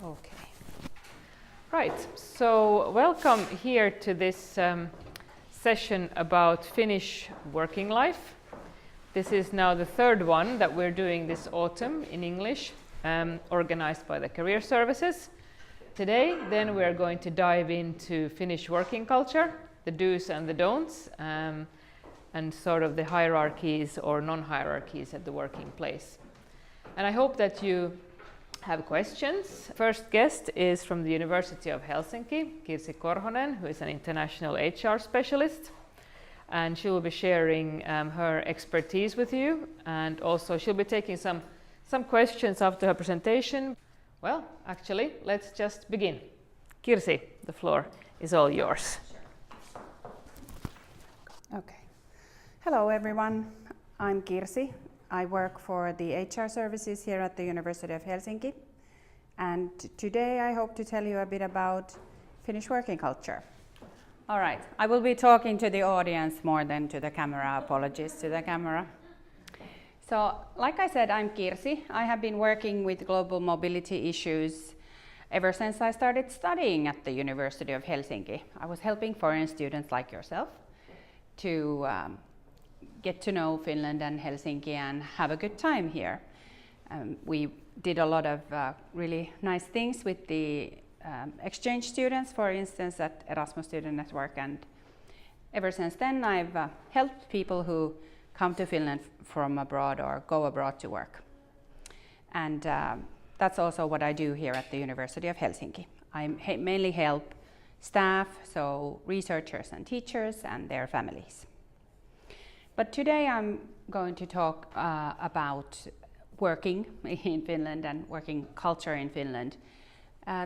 Okay. Right, so welcome here to this session about Finnish working life. This is now the third one that we're doing this autumn in English, organized by the Career Services. Today, then, we're going to dive into Finnish working culture, the do's and the don'ts, and sort of the hierarchies or non-hierarchies at the working place. And I hope that you have questions. First guest is from the University of Helsinki, Kirsi Korhonen, who is an international HR specialist. And she will be sharing her expertise with you. And also she'll be taking some questions after her presentation. Well, actually, let's just begin. Kirsi, the floor is all yours. Okay. Hello, everyone. I'm Kirsi. I work for the HR services here at the University of Helsinki. And today I hope to tell you a bit about Finnish working culture. All right. I will be talking to the audience more than to the camera. Apologies to the camera. So, like I said, I'm Kirsi. I have been working with global mobility issues ever since I started studying at the University of Helsinki. I was helping foreign students like yourself to get to know Finland and Helsinki and have a good time here. We did a lot of really nice things with the exchange students, for instance, at Erasmus Student Network, and ever since then I've helped people who come to Finland from abroad or go abroad to work. And that's also what I do here at the University of Helsinki. I mainly help staff, so researchers and teachers and their families. But today I'm going to talk about working in Finland and working culture in Finland.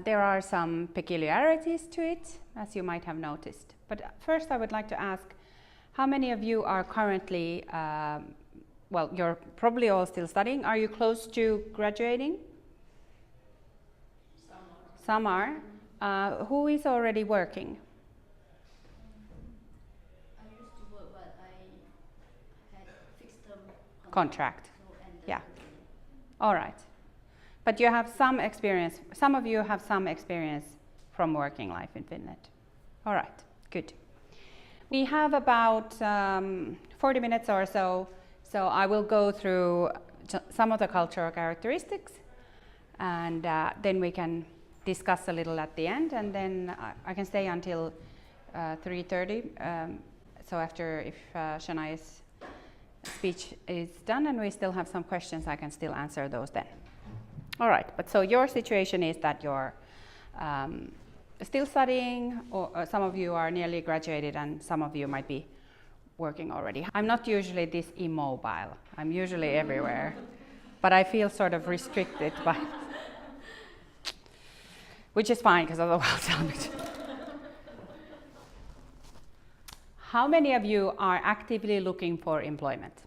There are some peculiarities to it, as you might have noticed. But first I would like to ask, how many of you are currently, well, you're probably all still studying. Are you close to graduating? Some are. Who is already working? I used to work, but I had fixed term Contract. So, Yeah. All right. But you have some experience, some of you have some experience from working life in Finland. All right, good. We have about 40 minutes or so, so I will go through some of the cultural characteristics, and then we can discuss a little at the end, and then I can stay until 3:30. So after, if Shania's speech is done and we still have some questions, I can still answer those then. All right, but so your situation is that you're still studying, or some of you are nearly graduated and some of you might be working already. I'm not usually this immobile. I'm usually everywhere, but I feel sort of restricted by, which is fine because otherwise I'll be. How many of you are actively looking for employment?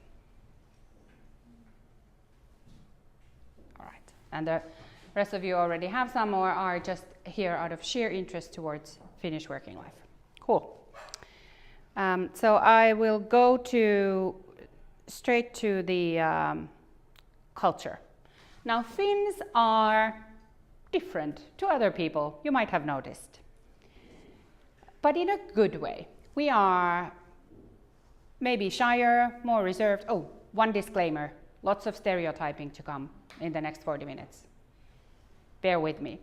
All right, and the rest of you already have some or are just here out of sheer interest towards Finnish working life. Cool. So I will go straight to the culture. Now, Finns are different to other people, you might have noticed, but in a good way. We are maybe shyer, more reserved. Oh, one disclaimer, lots of stereotyping to come in the next 40 minutes. Bear with me.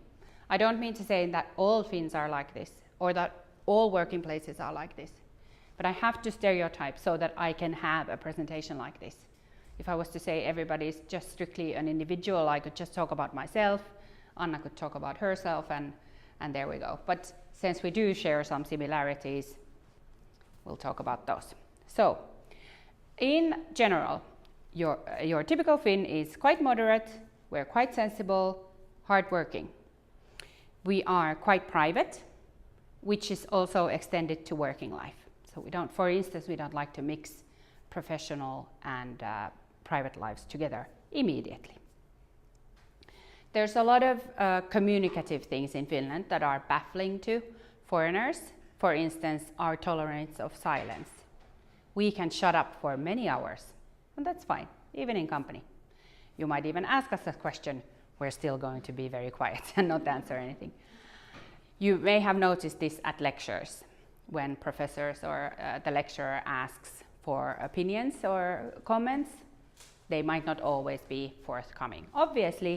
I don't mean to say that all Finns are like this or that all working places are like this, but I have to stereotype so that I can have a presentation like this. If I was to say everybody is just strictly an individual, I could just talk about myself, Anna could talk about herself, and there we go. But since we do share some similarities, we'll talk about those. So, in general, your typical Finn is quite moderate, we're quite sensible, hardworking. We are quite private, which is also extended to working life. So we don't, for instance, we don't like to mix professional and private lives together immediately. There's a lot of communicative things in Finland that are baffling to foreigners. For instance, our tolerance of silence. We can shut up for many hours, and that's fine, even in company. You might even ask us a question we're still going to be very quiet and not answer anything. You may have noticed this at lectures when professors or the lecturer asks for opinions or comments. They might not always be forthcoming. Obviously,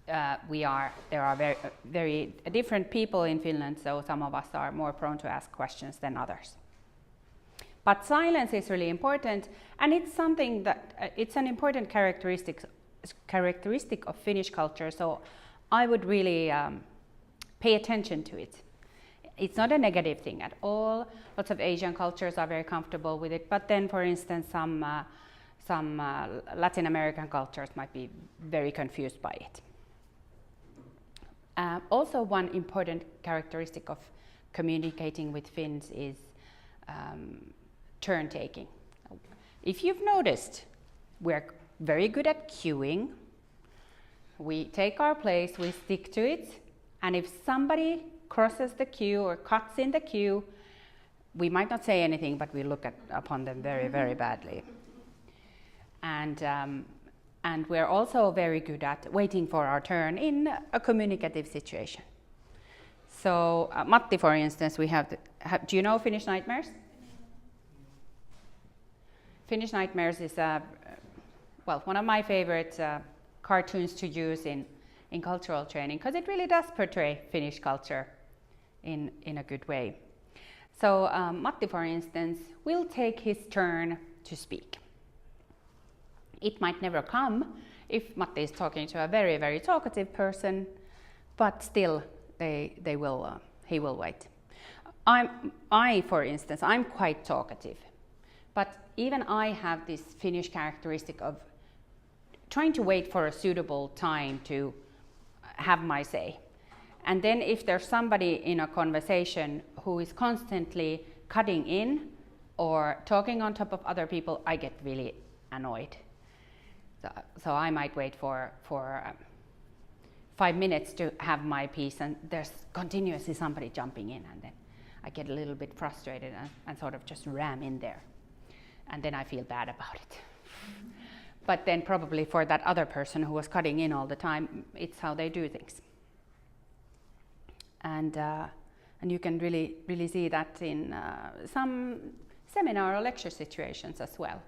there are very different people in Finland, so some of us are more prone to ask questions than others. But silence is really important, and it's something that it's an important characteristic of Finnish culture. So I would really pay attention to it. It's not a negative thing at all. Lots of Asian cultures are very comfortable with it, but then, for instance, some Latin American cultures might be very confused by it. Also, one important characteristic of communicating with Finns is turn taking. If you've noticed, we're very good at queuing. We take our place, we stick to it, and if somebody crosses the queue or cuts in the queue, we might not say anything, but we look upon them very, very badly. And we're also very good at waiting for our turn in a communicative situation. So Matti, for instance, do you know Finnish Nightmares? Finnish Nightmares is one of my favorite cartoons to use in cultural training, because it really does portray Finnish culture in a good way. So Matti, for instance, will take his turn to speak. It might never come if Matti is talking to a very, very talkative person, but still he will wait. For instance, I'm quite talkative, but even I have this Finnish characteristic of trying to wait for a suitable time to have my say. And then if there's somebody in a conversation who is constantly cutting in or talking on top of other people, I get really annoyed. So I might wait for 5 minutes to have my piece, and there's continuously somebody jumping in, and then I get a little bit frustrated and sort of just ram in there. And then I feel bad about it. But then probably for that other person who was cutting in all the time, it's how they do things. And you can really see that in some seminar or lecture situations as well.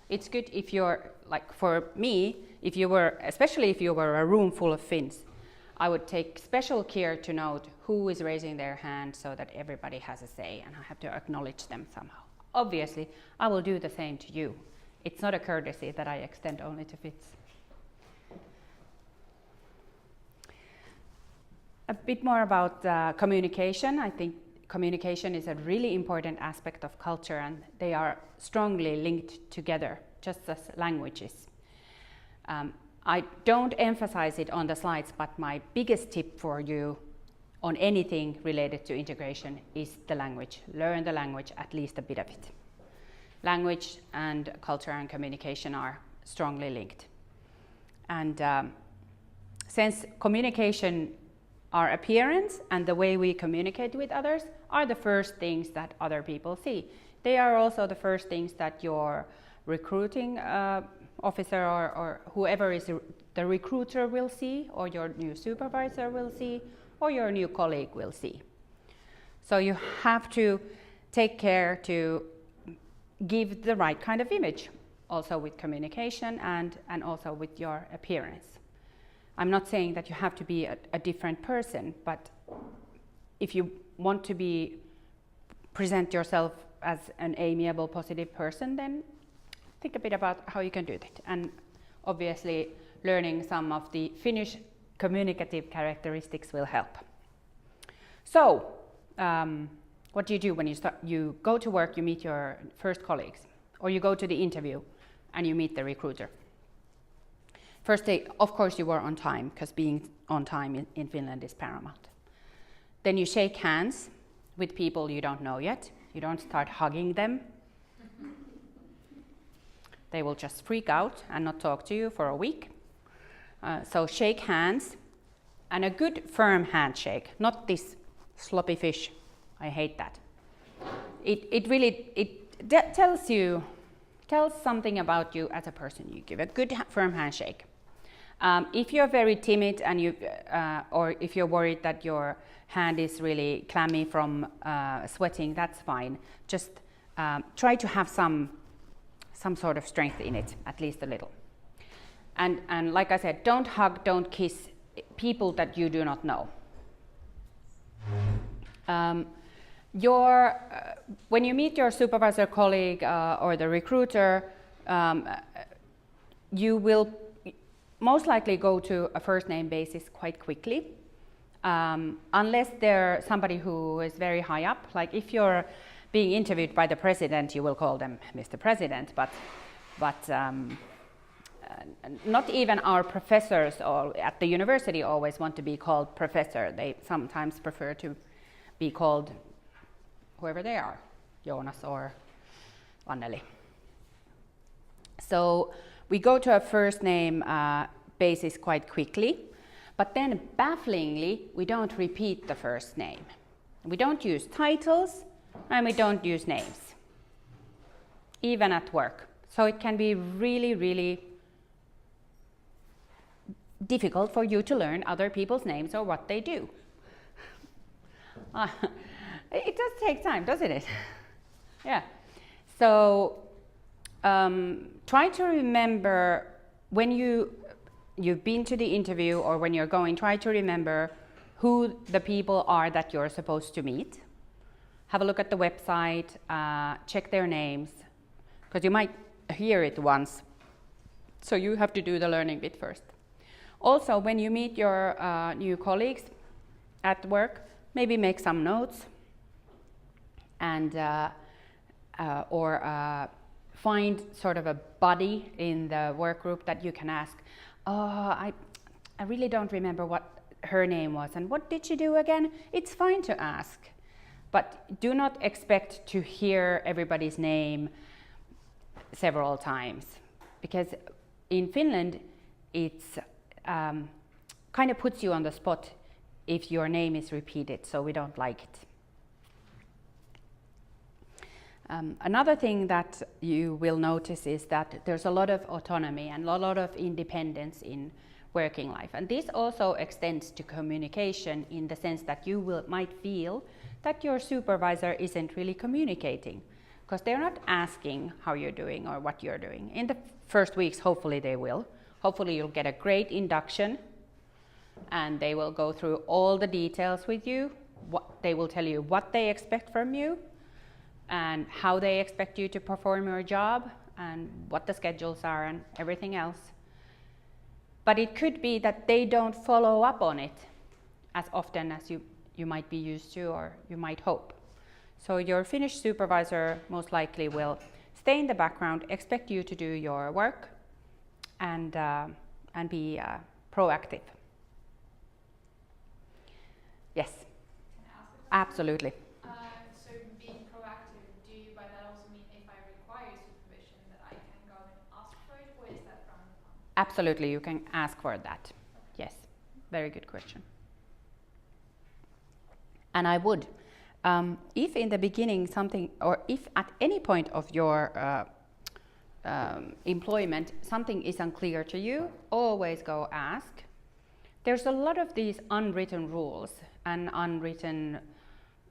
It's good if you're, like for me, especially if you were a room full of Finns, I would take special care to note who is raising their hand so that everybody has a say, and I have to acknowledge them somehow. Obviously, I will do the same to you. It's not a courtesy that I extend only to Finns. A bit more about communication. I think communication is a really important aspect of culture, and they are strongly linked together, just as languages. I don't emphasize it on the slides, but my biggest tip for you on anything related to integration is the language. Learn the language, at least a bit of it. Language and culture and communication are strongly linked. And since communication, our appearance and the way we communicate with others are the first things that other people see. They are also the first things that your recruiting officer or whoever is the recruiter will see, or your new supervisor will see, or your new colleague will see. So you have to take care to give the right kind of image, also with communication and also with your appearance. I'm not saying that you have to be a different person, but if you want to present yourself as an amiable, positive person, then think a bit about how you can do that. And obviously, learning some of the Finnish communicative characteristics will help. So, what do you do when you go to work, you meet your first colleagues, or you go to the interview and you meet the recruiter? First day, of course, you were on time, because being on time in Finland is paramount. Then you shake hands with people you don't know yet. You don't start hugging them. They will just freak out and not talk to you for a week. So shake hands, and a good firm handshake, not this sloppy fish. I hate that. It tells something about you as a person. You give a good firm handshake. If you're very timid and or if you're worried that your hand is really clammy from sweating, that's fine. Just try to have some sort of strength in it, at least a little. And like I said, don't hug, don't kiss people that you do not know. When you meet your supervisor, colleague, or the recruiter, you will most likely go to a first name basis quite quickly, unless they're somebody who is very high up. Like if you're being interviewed by the president, you will call them Mr. President, but not even our professors at the university always want to be called professor. They sometimes prefer to be called whoever they are, Jonas or Anneli. So we go to a first name basis quite quickly, but then bafflingly, we don't repeat the first name. We don't use titles and we don't use names, even at work. So it can be really, really difficult for you to learn other people's names or what they do. It does take time, doesn't it? Yeah. So try to remember when you've been to the interview or when you're going, try to remember who the people are that you're supposed to meet. Have a look at the website, check their names, because you might hear it once. So you have to do the learning bit first. Also, when you meet your new colleagues at work, maybe make some notes and or find sort of a buddy in the work group that you can ask, I really don't remember what her name was and what did she do again? It's fine to ask, but do not expect to hear everybody's name several times, because in Finland it's kind of puts you on the spot if your name is repeated, so we don't like it. Another thing that you will notice is that there's a lot of autonomy and a lot of independence in working life. And this also extends to communication in the sense that you might feel that your supervisor isn't really communicating, because they're not asking how you're doing or what you're doing. In the first weeks, hopefully they will. Hopefully you'll get a great induction and they will go through all the details with you. They will tell you what they expect from you and how they expect you to perform your job and what the schedules are and everything else. But it could be that they don't follow up on it as often as you might be used to or you might hope. So your Finnish supervisor most likely will stay in the background, expect you to do your work and be proactive. Yes? Can I ask a question? Absolutely. So being proactive, do you by that also mean if I require supervision that I can go and ask for it, or is that frowned upon? Absolutely, you can ask for that. Yes, very good question. And I would, if in the beginning something, or if at any point of your employment something is unclear to you, always go ask. There's a lot of these unwritten rules and unwritten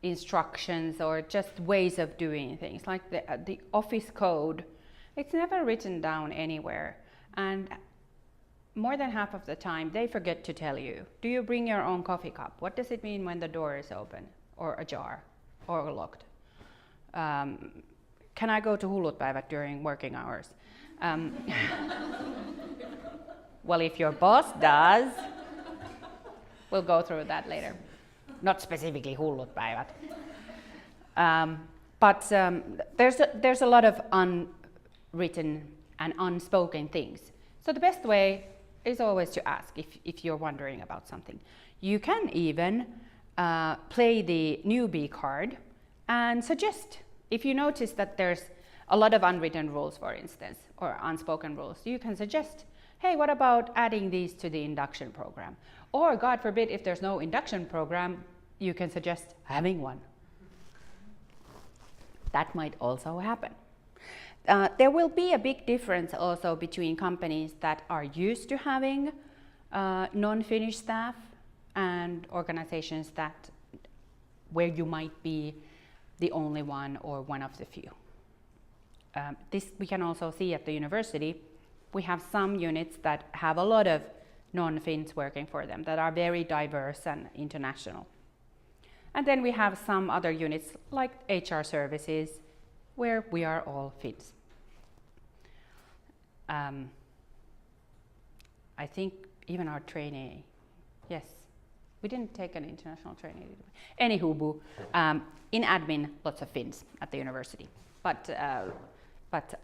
instructions or just ways of doing things, like the office code. It's never written down anywhere, and more than half of the time they forget to tell you. Do you bring your own coffee cup? What does it mean when the door is open or ajar or locked? Can I go to Hullutpäivät during working hours? Well, if your boss does, we'll go through that later. Not specifically Hullutpäivät. But there's a lot of unwritten and unspoken things. So the best way is always to ask if you're wondering about something. You can even play the newbie card and suggest. If you notice that there's a lot of unwritten rules, for instance, or unspoken rules, you can suggest, hey, what about adding these to the induction program? Or, God forbid, if there's no induction program, you can suggest having one. That might also happen. There will be a big difference also between companies that are used to having non-Finnish staff, and organizations that where you might be the only one or one of the few. This we can also see at the university. We have some units that have a lot of non-Finns working for them that are very diverse and international. And then we have some other units like HR services where we are all Finns. I think even our trainee, yes, we didn't take an international trainee, did we? Anywho, in admin, lots of Finns at the university, but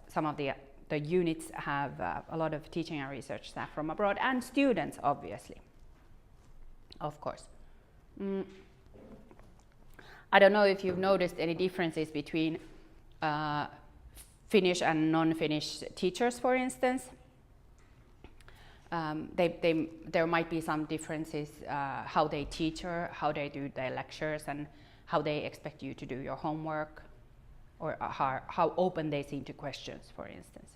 some of the units have a lot of teaching and research staff from abroad and students, obviously, of course. I don't know if you've noticed any differences between Finnish and non-Finnish teachers, for instance. There might be some differences how they teach or how they do their lectures and how they expect you to do your homework, or how open they seem to questions, for instance.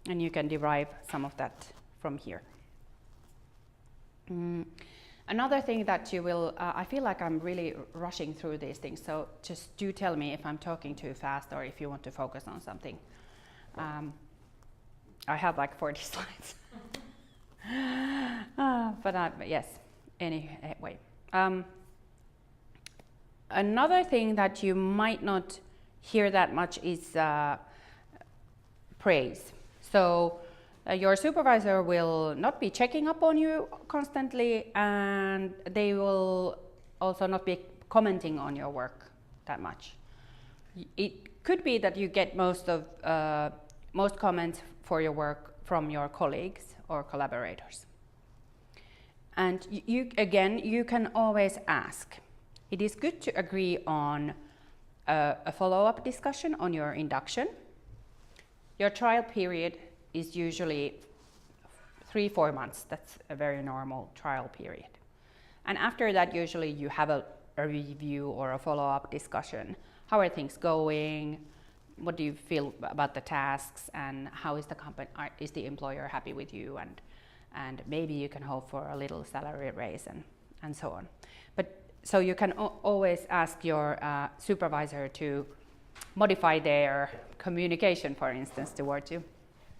And you can derive some of that from here. Another thing that you will, I feel like I'm really rushing through these things, so just do tell me if I'm talking too fast or if you want to focus on something. I have like 40 slides. But yes, anyway. Another thing that you might not hear that much is praise. So your supervisor will not be checking up on you constantly, and they will also not be commenting on your work that much. It could be that you get most comments for your work from your colleagues or collaborators. And you can always ask. It is good to agree on a follow-up discussion on your induction. Your trial period is usually 3-4 months. That's a very normal trial period. And after that, usually you have a review or a follow-up discussion. How are things going? What do you feel about the tasks? And how is the company? Is the employer happy with you? And maybe you can hope for a little salary raise and so on. But so you can always ask your supervisor to modify their communication, for instance, towards you.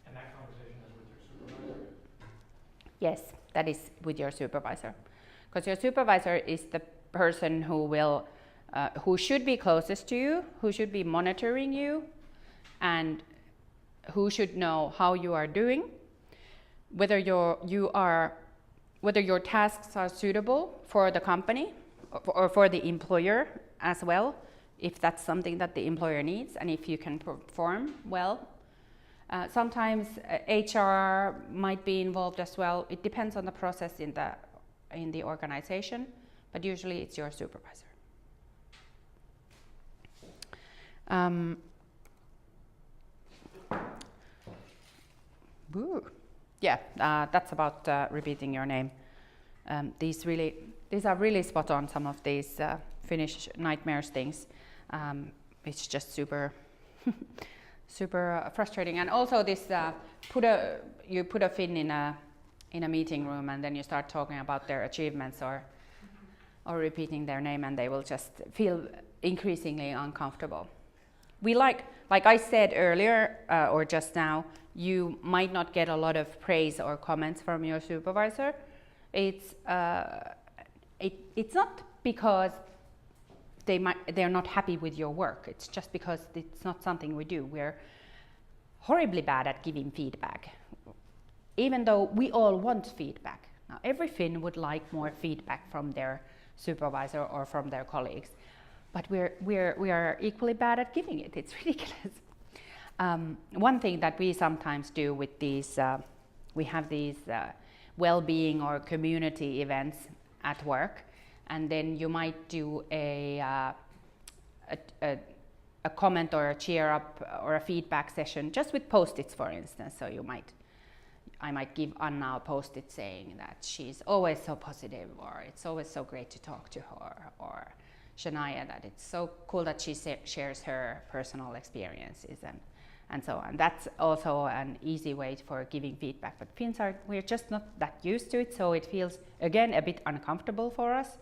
And that conversation is with your supervisor? Yes, that is with your supervisor. Because your supervisor is the person who should be closest to you, who should be monitoring you, and who should know how you are doing, whether your tasks are suitable for the company or for the employer as well, if that's something that the employer needs, and if you can perform well. Sometimes HR might be involved as well. It depends on the process in the organization, but usually it's your supervisor. That's about repeating your name. These are really spot on, some of these Finnish nightmares things. It's just super super frustrating. And also this you put a Finn in a meeting room, and then you start talking about their achievements or repeating their name, and they will just feel increasingly uncomfortable. We like I said earlier or just now, you might not get a lot of praise or comments from your supervisor. It's not because they're not happy with your work. It's just because it's not something we do. We're horribly bad at giving feedback, even though we all want feedback. Now, every Finn would like more feedback from their supervisor or from their colleagues, but we are equally bad at giving it. It's ridiculous. One thing that we sometimes do with these, we have these well-being or community events at work, and then you might do a comment or a cheer up or a feedback session just with post-its, for instance. So I might give Anna a post-it saying that she's always so positive, or it's always so great to talk to her, or Shania that it's so cool that she shares her personal experiences, and so on. That's also an easy way for giving feedback. But Finns we're just not that used to it, so it feels again a bit uncomfortable for us.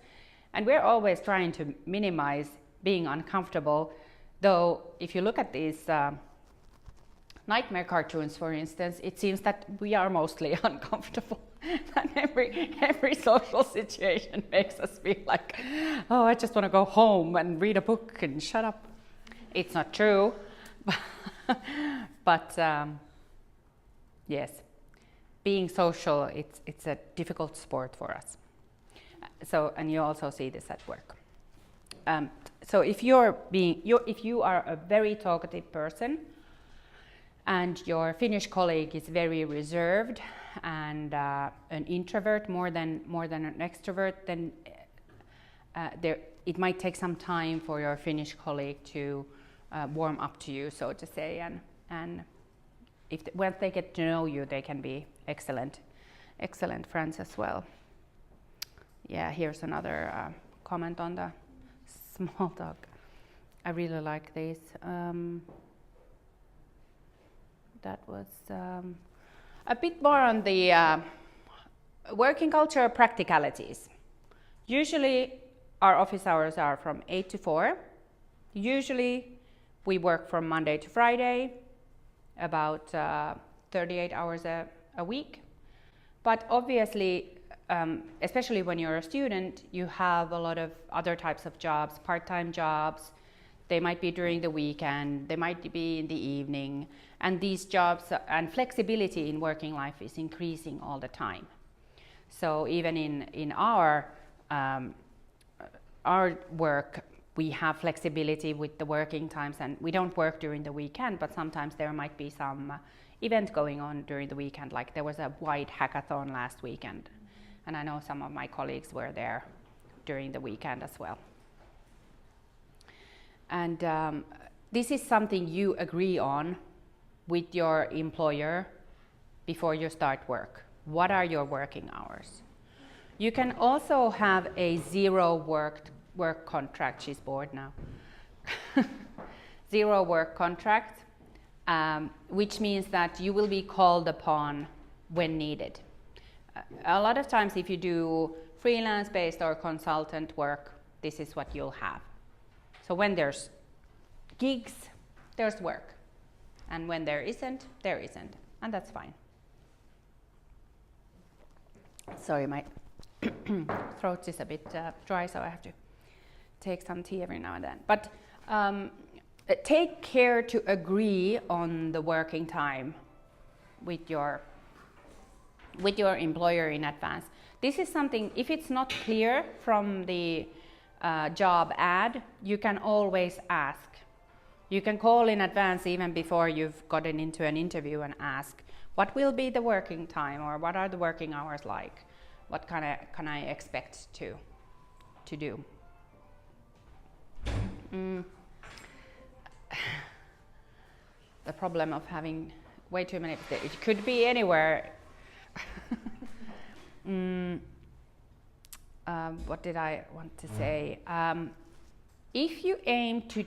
And we're always trying to minimize being uncomfortable, though if you look at these nightmare cartoons, for instance, it seems that we are mostly uncomfortable. And every social situation makes us feel like, oh, I just want to go home and read a book and shut up. It's not true, but yes, being social, it's a difficult sport for us. So, and you also see this at work. So if you are a very talkative person, and your Finnish colleague is very reserved and an introvert more than an extrovert, then it might take some time for your Finnish colleague to warm up to you, so to say, and once they get to know you, they can be excellent friends as well. Yeah, here's another comment on the small talk. I really like these. That was a bit more on the working culture practicalities. Usually our office hours are from 8 to 4. Usually we work from Monday to Friday, about 38 hours a week. But obviously, especially when you're a student, you have a lot of other types of jobs, part-time jobs. They might be during the weekend, they might be in the evening, and these jobs and flexibility in working life is increasing all the time. So even in our work, we have flexibility with the working times, and we don't work during the weekend, but sometimes there might be some event going on during the weekend, like there was a wide hackathon last weekend, and I know some of my colleagues were there during the weekend as well. And this is something you agree on with your employer before you start work. What are your working hours? You can also have a zero work contract. She's bored now. Zero work contract, which means that you will be called upon when needed. A lot of times if you do freelance-based or consultant work, this is what you'll have. So when there's gigs, there's work. And when there isn't, there isn't. And that's fine. Sorry, my throat is a bit dry, so I have to take some tea every now and then. But take care to agree on the working time with your employer in advance. This is something, if it's not clear from the job ad, you can always ask. You can call in advance even before you've gotten into an interview and ask, what will be the working time, or what are the working hours like? What can I expect to do? The problem of having way too many, it could be anywhere. What did I want to say? If you aim to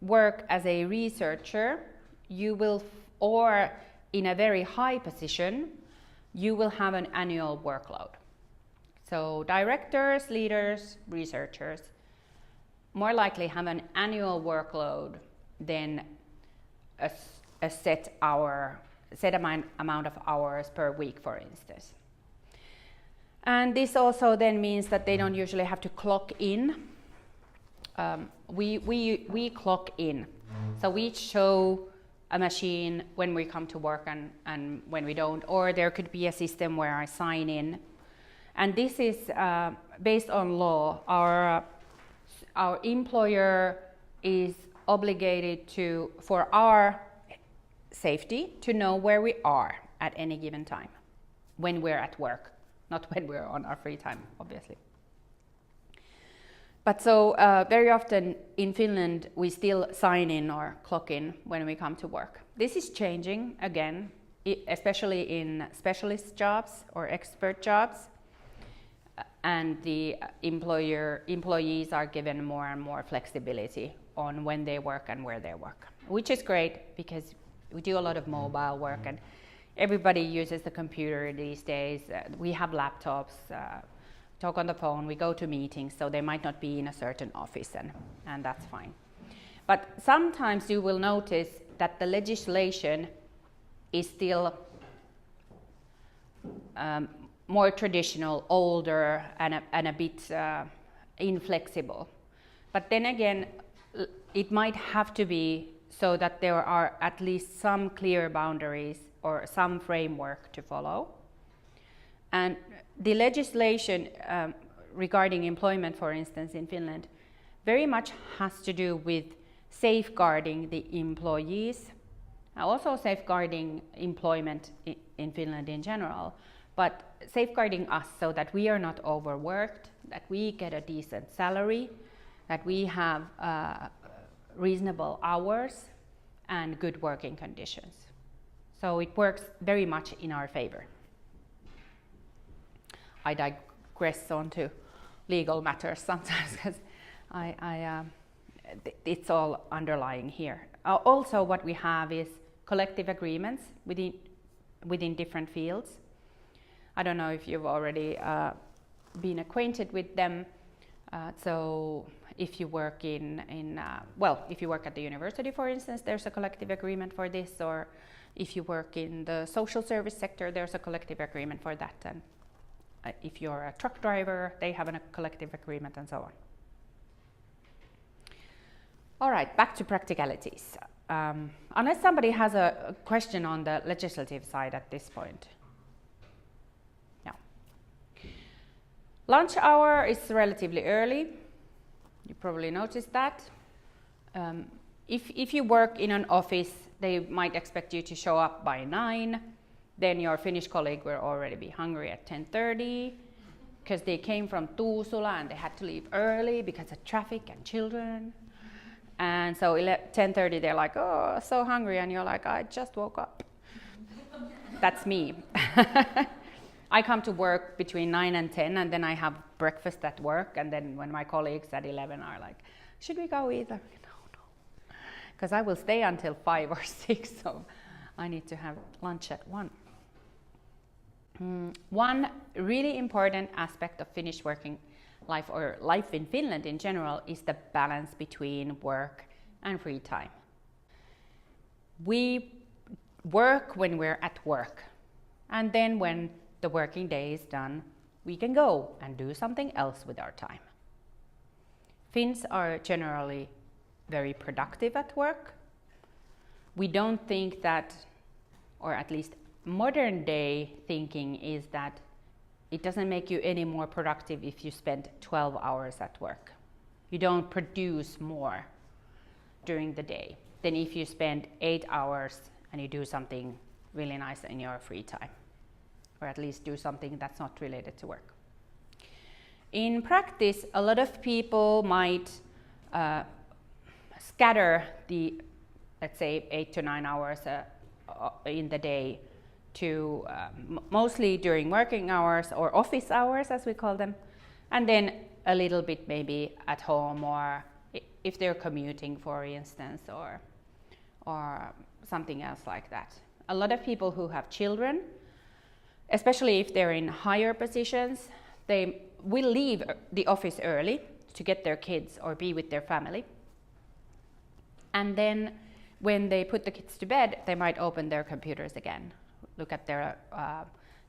work as a researcher, you will, or in a very high position, you will have an annual workload. So directors, leaders, researchers more likely have an annual workload than a set amount of hours per week, for instance. And this also then means that they don't usually have to clock in. We clock in. So we show a machine when we come to work and when we don't, or there could be a system where I sign in. And this is based on law. Our employer is obligated to, for our safety, to know where we are at any given time when we're at work, not when we're on our free time, obviously. But so very often in Finland, we still sign in or clock in when we come to work. This is changing again, especially in specialist jobs or expert jobs. And the employees are given more and more flexibility on when they work and where they work, which is great because We do a lot of mobile work, and everybody uses the computer these days. We have laptops, talk on the phone, we go to meetings, so they might not be in a certain office, and that's fine. But sometimes you will notice that the legislation is still more traditional, older, and a bit inflexible. But then again, it might have to be so that there are at least some clear boundaries or some framework to follow. And the legislation regarding employment, for instance, in Finland, very much has to do with safeguarding the employees, also safeguarding employment in Finland in general, but safeguarding us so that we are not overworked, that we get a decent salary, that we have reasonable hours and good working conditions. So it works very much in our favor. I digress onto legal matters sometimes because it's all underlying here. Also what we have is collective agreements within different fields. I don't know if you've already been acquainted with them. So if you work if you work at the university, for instance, there's a collective agreement for this, or if you work in the social service sector, there's a collective agreement for that. And if you're a truck driver, they have a collective agreement, and so on. All right, back to practicalities. Unless somebody has a question on the legislative side at this point. No. Lunch hour is relatively early. You probably noticed that. If you work in an office, they might expect you to show up by 9. Then your Finnish colleague will already be hungry at 10:30 because they came from Tuusula and they had to leave early because of traffic and children. And so 10:30 they're like, oh, so hungry, and you're like, I just woke up. That's me. I come to work between 9 and 10, and then I have breakfast at work, and then when my colleagues at 11 are like, should we go eat? I'm like, no. Because I will stay until 5 or 6, so I need to have lunch at 1. One really important aspect of Finnish working life, or life in Finland in general, is the balance between work and free time. We work when we're at work, and then when the working day is done, we can go and do something else with our time. Finns are generally very productive at work. We don't think that, or at least modern day thinking is that it doesn't make you any more productive if you spend 12 hours at work. You don't produce more during the day than if you spend 8 hours and you do something really nice in your free time, or at least do something that's not related to work. In practice, a lot of people might scatter the, let's say, 8 to 9 hours in the day to mostly during working hours or office hours, as we call them, and then a little bit maybe at home, or if they're commuting, for instance, or something else like that. A lot of people who have children, especially if they're in higher positions, they will leave the office early to get their kids or be with their family. And then when they put the kids to bed, they might open their computers again, look at their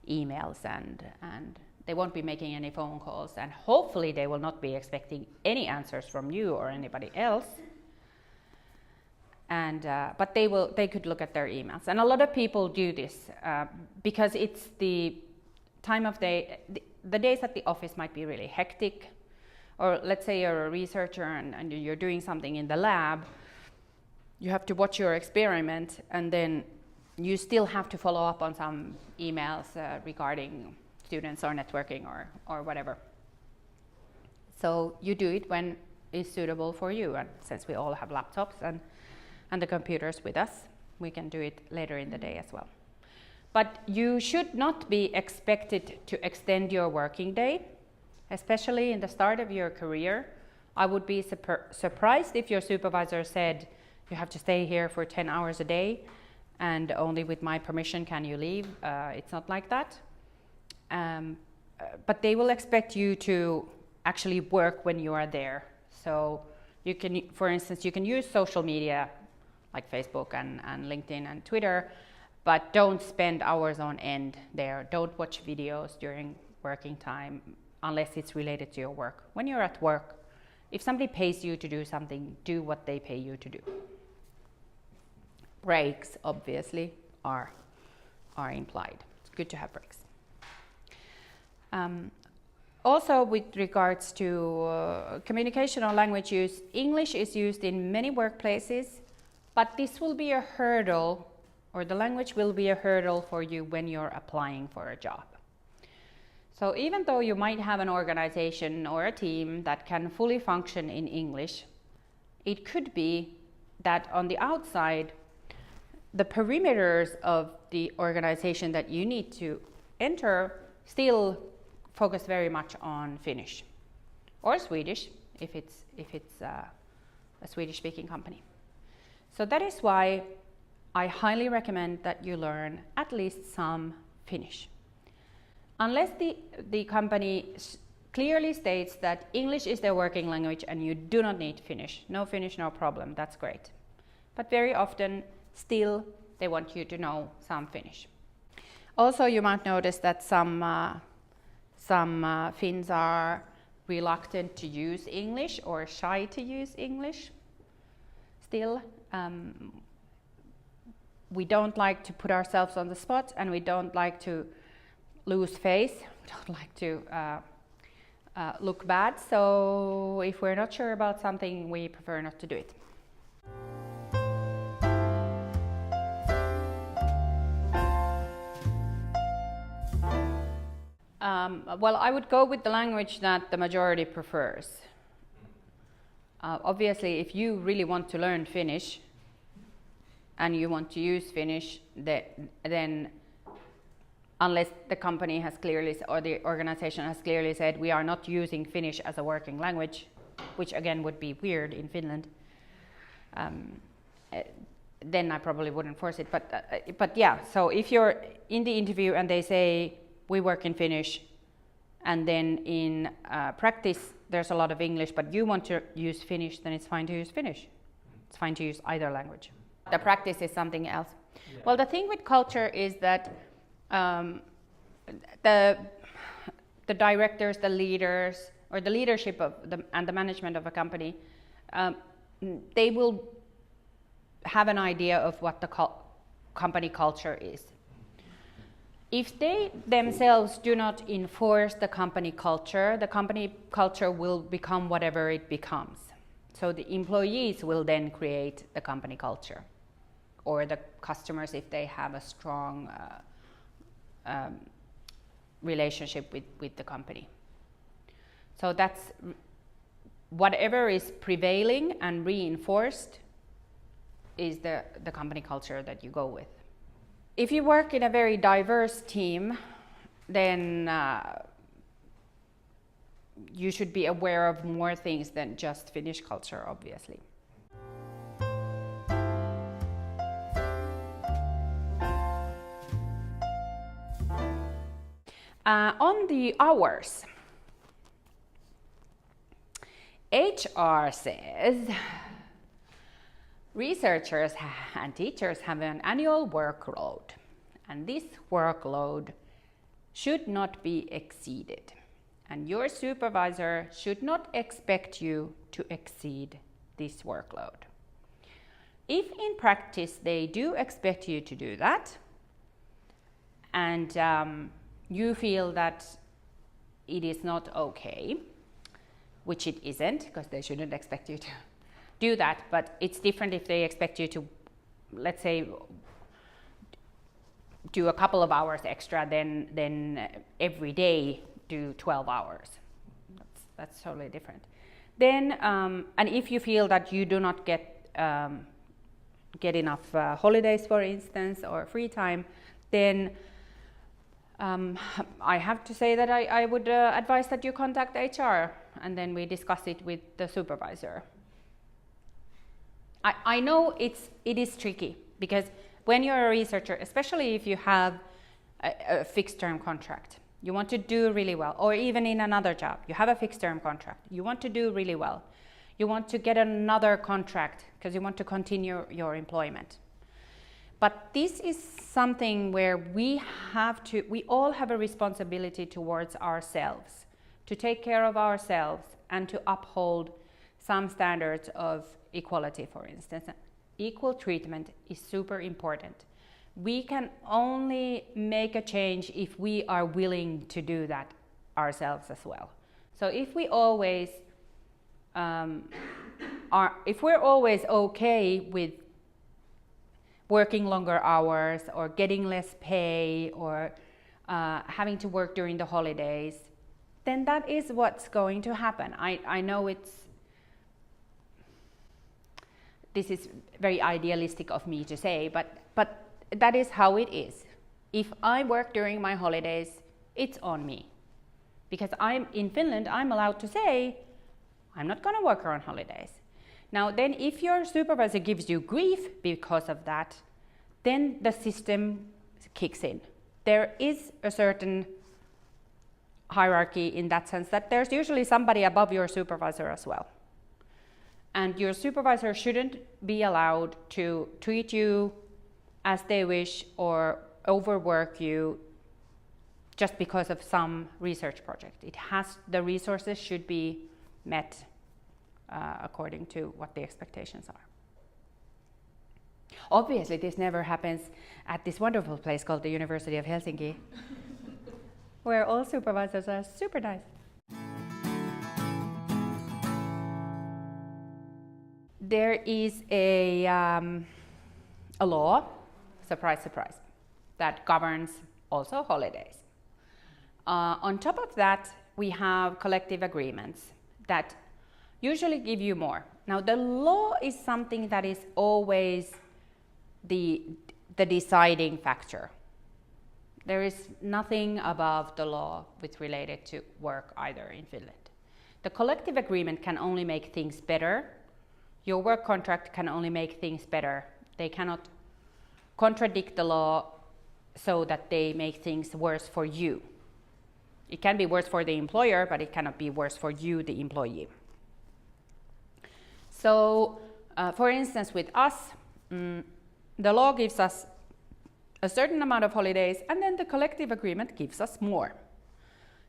emails, and they won't be making any phone calls, and hopefully they will not be expecting any answers from you or anybody else. And but they could look at their emails, and a lot of people do this because it's the time of day. The days at the office might be really hectic, or let's say you're a researcher and you're doing something in the lab. You have to watch your experiment, and then you still have to follow up on some emails regarding students or networking or whatever. So you do it when it's suitable for you, and since we all have laptops and the computers with us, we can do it later in the day as well. But you should not be expected to extend your working day, especially in the start of your career. I would be surprised if your supervisor said you have to stay here for 10 hours a day, and only with my permission can you leave. It's not like that. But they will expect you to actually work when you are there. So you can, for instance, you can use social media like Facebook and LinkedIn and Twitter, but don't spend hours on end there. Don't watch videos during working time unless it's related to your work. When you're at work, if somebody pays you to do something, do what they pay you to do. Breaks, obviously, are implied. It's good to have breaks. Also, with regards to communication or language use, English is used in many workplaces, but this will be a hurdle, or the language will be a hurdle for you when you're applying for a job. So even though you might have an organization or a team that can fully function in English, it could be that on the outside, the perimeters of the organization that you need to enter still focus very much on Finnish or Swedish if it's a Swedish-speaking company. So that is why I highly recommend that you learn at least some Finnish. Unless the company clearly states that English is their working language and you do not need Finnish, no problem, that's great. But very often, still, they want you to know some Finnish. Also, you might notice that some Finns are reluctant to use English or shy to use English. Still, we don't like to put ourselves on the spot, and we don't like to lose face. We don't like to look bad. So if we're not sure about something, we prefer not to do it. Well, I would go with the language that the majority prefers. Obviously, if you really want to learn Finnish and you want to use Finnish, then unless the company has clearly, or the organization has clearly said we are not using Finnish as a working language, which again would be weird in Finland, then I probably wouldn't force it. But yeah, so if you're in the interview and they say we work in Finnish, and then in practice there's a lot of English, but you want to use Finnish, then it's fine to use Finnish. It's fine to use either language. The practice is something else. Yeah. Well, the thing with culture is that the directors, the leaders, or the leadership of and the management of a company, they will have an idea of what the company culture is. If they themselves do not enforce the company culture will become whatever it becomes. So the employees will then create the company culture, or the customers if they have a strong relationship with the company. So that's whatever is prevailing and reinforced is the company culture that you go with. If you work in a very diverse team, then you should be aware of more things than just Finnish culture, obviously. On the hours, HR says researchers and teachers have an annual workload, and this workload should not be exceeded. And your supervisor should not expect you to exceed this workload. If in practice they do expect you to do that, and you feel that it is not okay, which it isn't, because they shouldn't expect you to do that, but it's different if they expect you to, let's say, do a couple of hours extra than every day do 12 hours. That's totally different. Then, and if you feel that you do not get enough holidays, for instance, or free time, then I have to say that I would advise that you contact HR, and then we discuss it with the supervisor. I know it is tricky, because when you're a researcher, especially if you have a fixed term contract, you want to do really well, or even in another job, you have a fixed term contract, you want to do really well, you want to get another contract because you want to continue your employment. But this is something where we all have a responsibility towards ourselves, to take care of ourselves and to uphold some standards of equality, for instance. Equal treatment is super important. We can only make a change if we are willing to do that ourselves as well. So if we always if we're always okay with working longer hours or getting less pay or having to work during the holidays, then that is what's going to happen. I know this is very idealistic of me to say, but that is how it is. If I work during my holidays, it's on me. Because I'm in Finland, I'm allowed to say, I'm not going to work on holidays. Now then, if your supervisor gives you grief because of that, then the system kicks in. There is a certain hierarchy in that sense that there's usually somebody above your supervisor as well. And your supervisor shouldn't be allowed to treat you as they wish or overwork you just because of some research project. The resources should be met according to what the expectations are. Obviously, this never happens at this wonderful place called the University of Helsinki, where all supervisors are super nice. There is a law, surprise, surprise, that governs also holidays. On top of that, we have collective agreements that usually give you more. Now, the law is something that is always the deciding factor. There is nothing above the law with related to work either in Finland. The collective agreement can only make things better. Your work contract can only make things better. They cannot contradict the law so that they make things worse for you. It can be worse for the employer, but it cannot be worse for you, the employee. So, for instance, with us, the law gives us a certain amount of holidays, and then the collective agreement gives us more.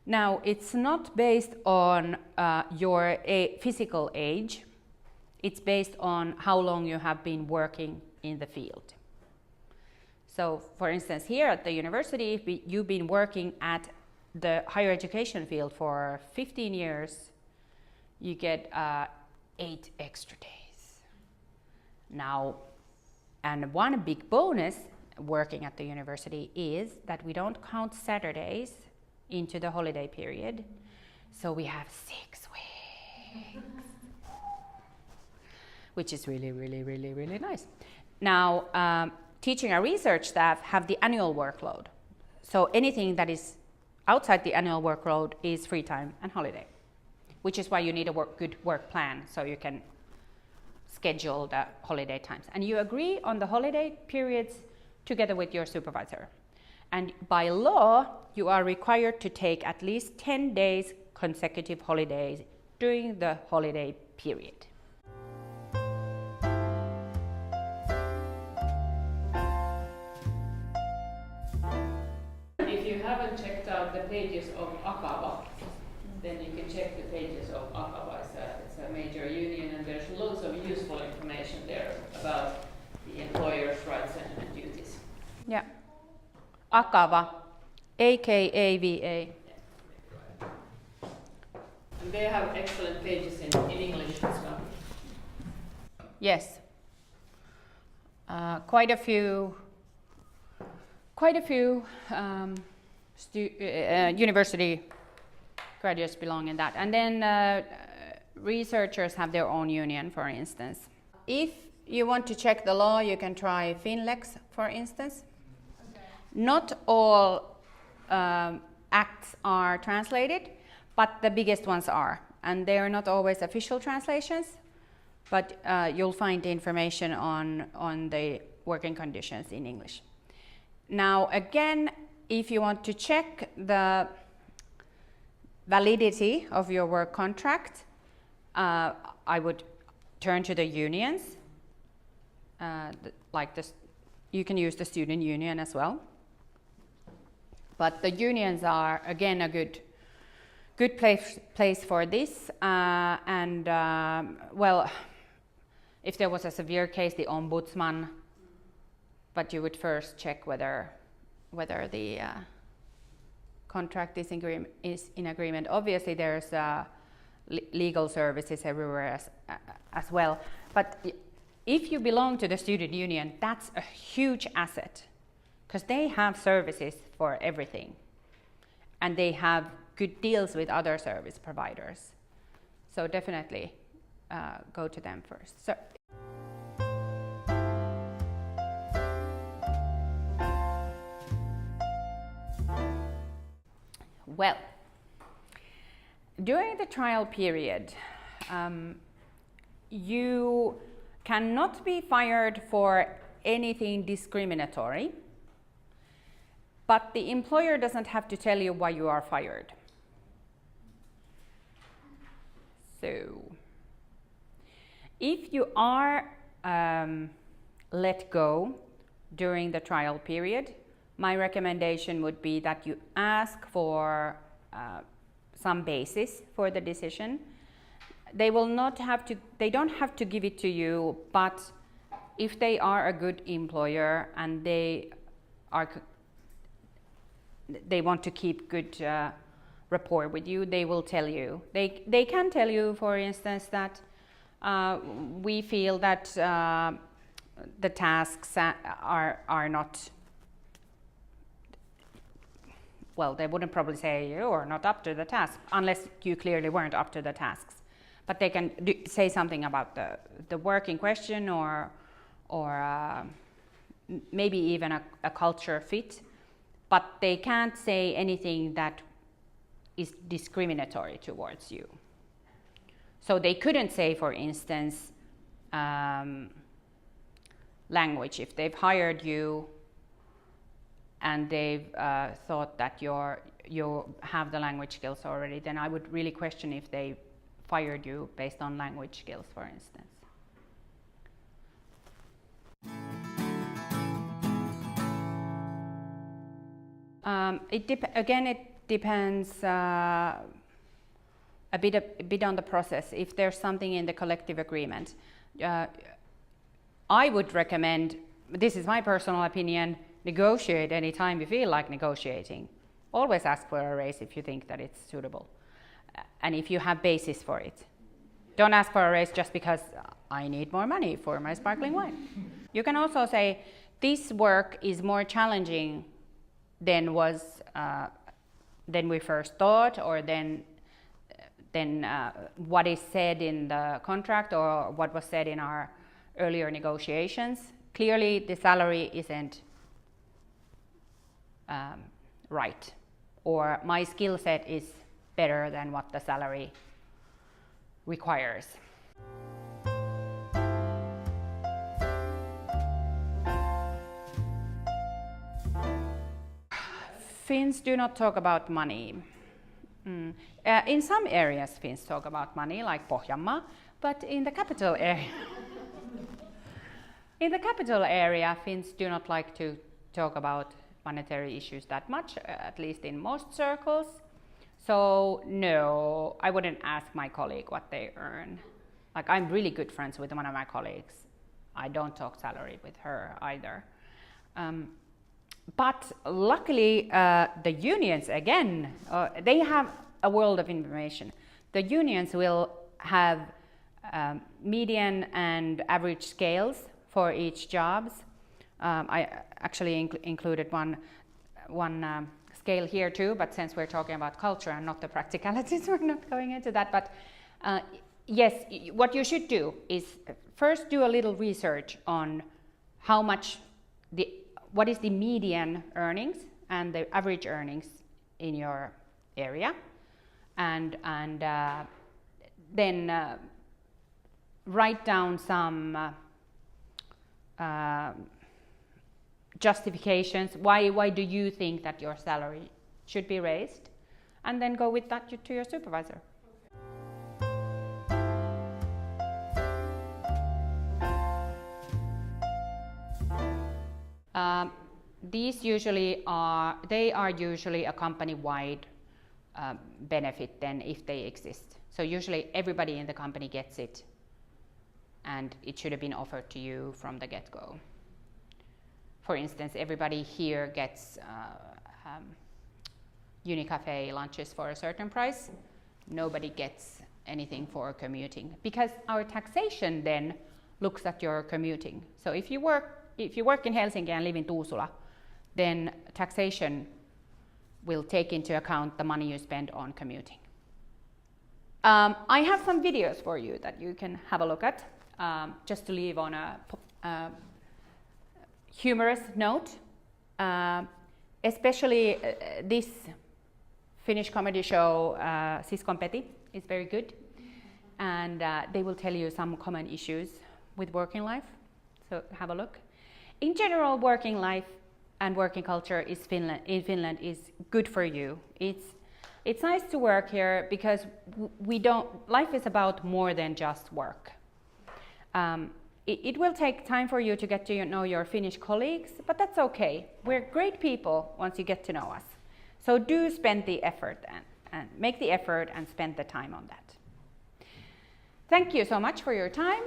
Now, it's not based on your physical age. It's based on how long you have been working in the field. So, for instance, here at the university, if you've been working at the higher education field for 15 years, you get 8 extra days. Now, and one big bonus working at the university is that we don't count Saturdays into the holiday period. So we have 6 weeks, which is really, really, really, really nice. Now, teaching and research staff have the annual workload. So anything that is outside the annual workload is free time and holiday, which is why you need a good work plan so you can schedule the holiday times. And you agree on the holiday periods together with your supervisor. And by law, you are required to take at least 10 days consecutive holidays during the holiday period. If you haven't checked out the pages of Akava, then you can check the pages of Akava. It's a major union, and there's loads of useful information there about the employer's rights and duties. Yeah. Akava, AKAVA. And they have excellent pages in English as well. Yes. Quite a few university graduates belong in that. And then researchers have their own union, for instance. If you want to check the law, you can try Finlex, for instance. Okay. Not all acts are translated, but the biggest ones are. And they are not always official translations, but you'll find information on the working conditions in English. Now again, if you want to check the validity of your work contract, I would turn to the unions. You can use the student union as well. But the unions are again a good place for this. Well, if there was a severe case, the ombudsman. But you would first check whether the contract is in agreement. Obviously, there's legal services everywhere as well. But if you belong to the student union, that's a huge asset, because they have services for everything, and they have good deals with other service providers. So definitely go to them first. So. Well, during the trial period, you cannot be fired for anything discriminatory, but the employer doesn't have to tell you why you are fired. So, if you are let go during the trial period, my recommendation would be that you ask for some basis for the decision. They don't have to give it to you, but if they are a good employer and they want to keep good rapport with you, they will tell you. They can tell you, for instance, that we feel that the tasks are not. Well, they wouldn't probably say you are not up to the task unless you clearly weren't up to the tasks. But they can say something about the work in question, or maybe even a culture fit. But they can't say anything that is discriminatory towards you. So they couldn't say, for instance, language. If they've hired you and they've thought that you have the language skills already, then I would really question if they fired you based on language skills, for instance. It depends a bit on the process. If there's something in the collective agreement, I would recommend, this is my personal opinion, negotiate anytime you feel like negotiating. Always ask for a raise if you think that it's suitable, and if you have basis for it. Don't ask for a raise just because I need more money for my sparkling wine. You can also say, this work is more challenging than we first thought, or than what is said in the contract or what was said in our earlier negotiations. Clearly, the salary isn't right, or my skill set is better than what the salary requires. Finns do not talk about money. In some areas Finns talk about money, like Pohjanmaa, but in the capital area Finns do not like to talk about monetary issues that much, at least in most circles. So no, I wouldn't ask my colleague what they earn. Like, I'm really good friends with one of my colleagues. I don't talk salary with her either. But luckily, the unions, again, they have a world of information. The unions will have median and average scales for each jobs. I actually included one scale here too, but since we're talking about culture and not the practicalities, we're not going into that. But yes, what you should do is first do a little research on what is the median earnings and the average earnings in your area, and then write down some justifications. Why do you think that your salary should be raised? And then go with that to your supervisor. These usually are usually a company-wide benefit then if they exist. So usually everybody in the company gets it, and it should have been offered to you from the get-go. For instance, everybody here gets Unicafe lunches for a certain price. Nobody gets anything for commuting, because our taxation then looks at your commuting. So if you work in Helsinki and live in Tuusula, then taxation will take into account the money you spend on commuting. I have some videos for you that you can have a look at, just to leave on a humorous note. Especially this Finnish comedy show, Siskonpeti, is very good, and they will tell you some common issues with working life, so have a look. In general, working life and working culture in Finland is good for you. It's nice to work here because life is about more than just work. It will take time for you to get to know your Finnish colleagues, but that's okay. We're great people once you get to know us. So do spend the effort and make the effort and spend the time on that. Thank you so much for your time.